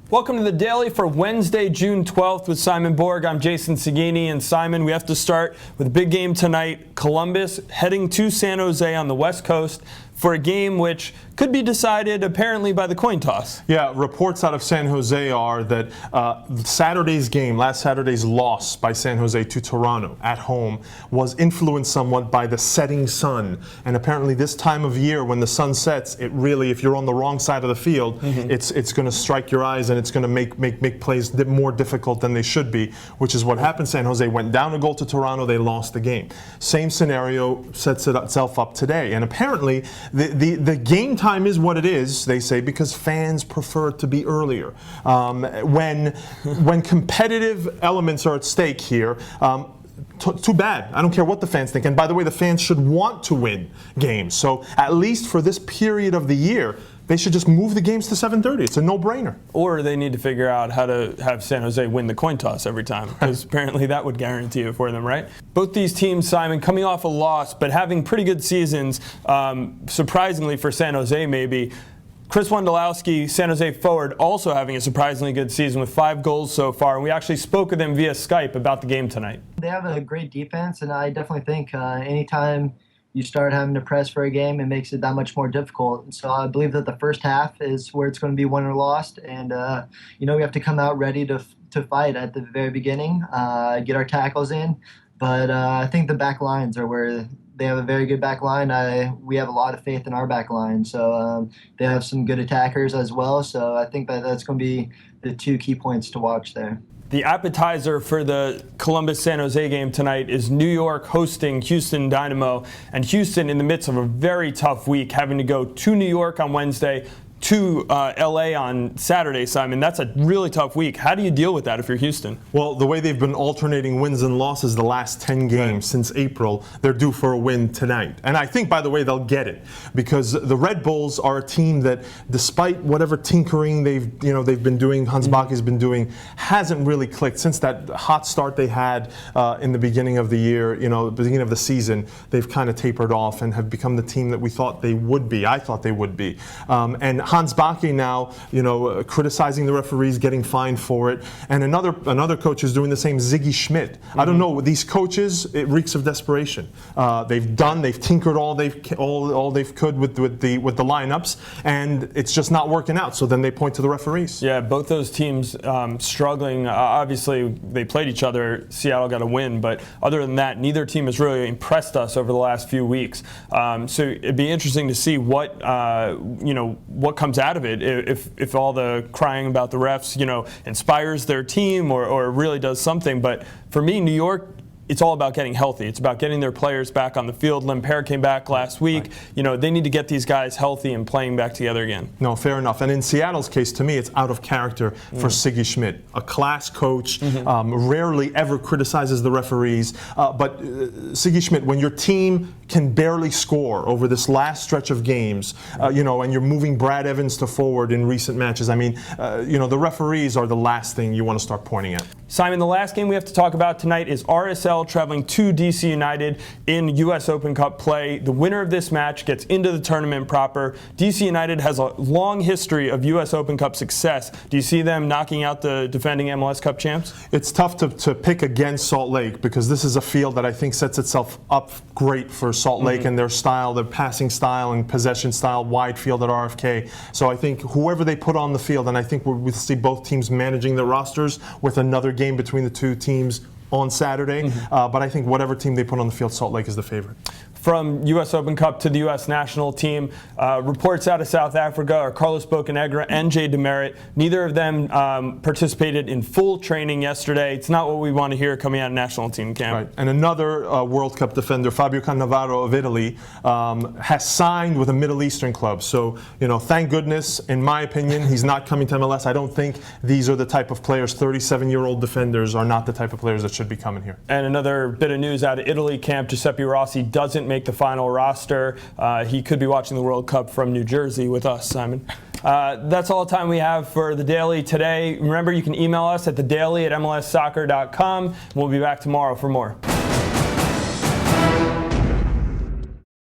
Welcome to the Daily for Wednesday, June 12th with Simon Borg. I'm Jason Segini. And Simon, we have to start with a big game tonight. Columbus heading to San Jose on the West Coast for a game which could be decided apparently by the coin toss. Yeah, reports out of San Jose are that Saturday's game, last Saturday's loss by San Jose to Toronto at home, was influenced somewhat by the setting sun. And apparently this time of year when the sun sets, it really, if you're on the wrong side of the field, it's going to strike your eyes and it's going to make plays more difficult than they should be, which is what happened. San Jose went down a goal to Toronto, they lost the game. Same scenario sets itself up today. And apparently the game time is what it is, they say, because fans prefer it to be earlier. When competitive elements are at stake here, too bad. I don't care what the fans think. And by the way, the fans should want to win games. So at least for this period of the year, they should just move the games to 7:30. It's a no-brainer. Or they need to figure out how to have San Jose win the coin toss every time, because apparently that would guarantee it for them, right? Both these teams, Simon, coming off a loss, but having pretty good seasons, surprisingly for San Jose maybe. Chris Wondolowski, San Jose forward, also having a surprisingly good season with 5 goals so far. And we actually spoke with him via Skype about the game tonight. They have a great defense, and I definitely think anytime you start having to press for a game, it makes it that much more difficult. And so I believe that the first half is where it's going to be won or lost. And, we have to come out ready to fight at the very beginning, get our tackles in. But I think the back lines are where they have a very good back line. We have a lot of faith in our back line. So they have some good attackers as well. So I think that's going to be the 2 key points to watch there. The appetizer for the Columbus-San Jose game tonight is New York hosting Houston Dynamo. And Houston in the midst of a very tough week, having to go to New York on Wednesday, to LA on Saturday, Simon. That's a really tough week. How do you deal with that if you're Houston? Well, the way they've been alternating wins and losses the last 10 games since April, they're due for a win tonight. And I think, by the way, they'll get it, because the Red Bulls are a team that, despite whatever tinkering they've been doing, Hans Bake's been doing, hasn't really clicked since that hot start they had in the beginning of the year, beginning of the season. They've kind of tapered off and have become the team that we thought they would be. I thought they would be. And Hans Bake now, criticizing the referees, getting fined for it, and another coach is doing the same, Ziggy Schmidt. I don't know, with these coaches, it reeks of desperation. They've tinkered all they could with the lineups, and it's just not working out. So then they point to the referees. Yeah, both those teams struggling. Obviously, they played each other. Seattle got a win, but other than that, neither team has really impressed us over the last few weeks. So it'd be interesting to see what comes out of it, if all the crying about the refs, inspires their team or really does something. But for me, New York, it's all about getting healthy. It's about getting their players back on the field. Lemperre came back last week. Right. They need to get these guys healthy and playing back together again. No, fair enough. And in Seattle's case, to me, it's out of character for Ziggy Schmidt, a class coach, rarely ever criticizes the referees. But Ziggy Schmidt, when your team can barely score over this last stretch of games, and you're moving Brad Evans to forward in recent matches, the referees are the last thing you want to start pointing at. Simon, the last game we have to talk about tonight is RSL traveling to DC United in US Open Cup play. The winner of this match gets into the tournament proper. DC United has a long history of US Open Cup success. Do you see them knocking out the defending MLS Cup champs? It's tough to pick against Salt Lake, because this is a field that I think sets itself up great for Salt Lake and their style, their passing style and possession style, wide field at RFK. So I think whoever they put on the field, and I think we'll see both teams managing their rosters with another game between the two teams on Saturday. But I think whatever team they put on the field, Salt Lake is the favorite. From U.S. Open Cup to the U.S. national team, reports out of South Africa are Carlos Bocanegra and Jay Demerit. Neither of them participated in full training yesterday. It's not what we want to hear coming out of national team camp. Right. And another World Cup defender, Fabio Cannavaro of Italy, has signed with a Middle Eastern club. So, thank goodness, in my opinion, he's not coming to MLS. I don't think these are the type of players, 37-year-old defenders are not the type of players that should be coming here. And another bit of news out of Italy camp, Giuseppe Rossi doesn't make the final roster. He could be watching the World Cup from New Jersey with us, Simon. That's all the time we have for The Daily today. Remember, you can email us at thedaily@mlssoccer.com. We'll be back tomorrow for more.